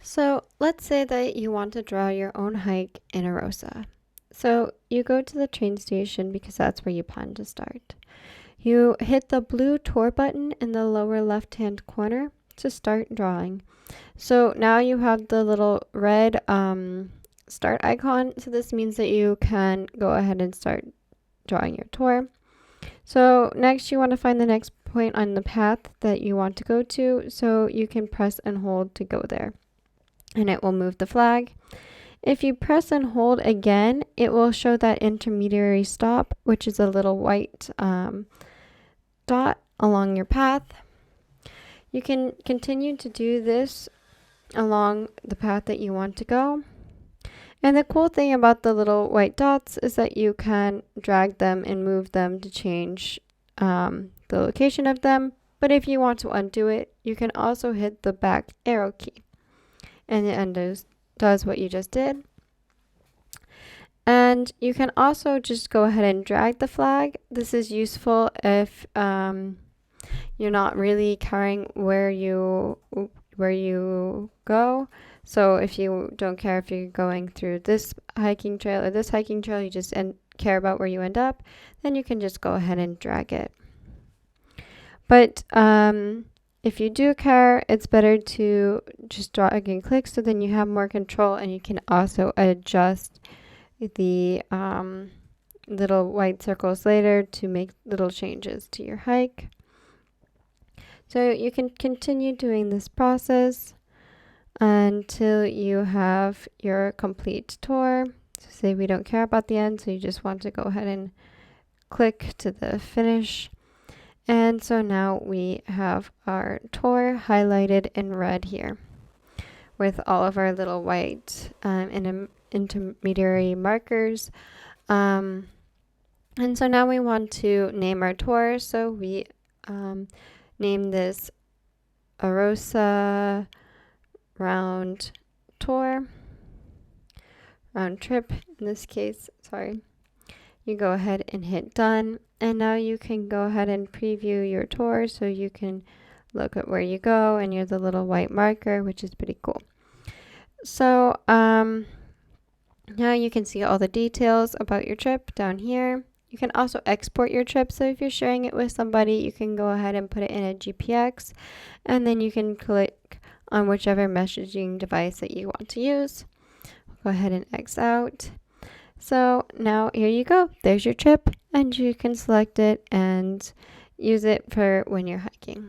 So let's say that you want to draw your own hike in Arosa. So you go to the train station because that's where you plan to start. You hit the blue tour button in the lower left-hand corner to start drawing. So now you have the little red start icon. So this means that you can go ahead and start drawing your tour. So next you want to find the next point on the path that you want to go to. So you can press and hold to go there, and it will move the flag. If you press and hold again, it will show that intermediary stop, which is a little white dot along your path. You can continue to do this along the path that you want to go. And the cool thing about the little white dots is that you can drag them and move them to change the location of them. But if you want to undo it, you can also hit the back arrow key, and it does what you just did. And you can also just go ahead and drag the flag. This is useful if you're not really caring where you go. So if you don't care if you're going through this hiking trail or this hiking trail, you just care about where you end up, then you can just go ahead and drag it. But if you do care, it's better to just drag and click, so then you have more control, and you can also adjust the little white circles later to make little changes to your hike. So you can continue doing this process until you have your complete tour. So say we don't care about the end, so you just want to go ahead and click to the finish. And so now we have our tour highlighted in red here with all of our little white intermediary markers. And so now we want to name our tour. So we name this Arosa round tour, round trip in this case, sorry. You go ahead and hit done, and now you can go ahead and preview your tour so you can look at where you go, and you're the little white marker, which is pretty cool. So now you can see all the details about your trip down here. You can also export your trip, so if you're sharing it with somebody, you can go ahead and put it in a GPX, and then you can click on whichever messaging device that you want to use. Go ahead and X out. So now here you go. There's your trip, and you can select it and use it for when you're hiking.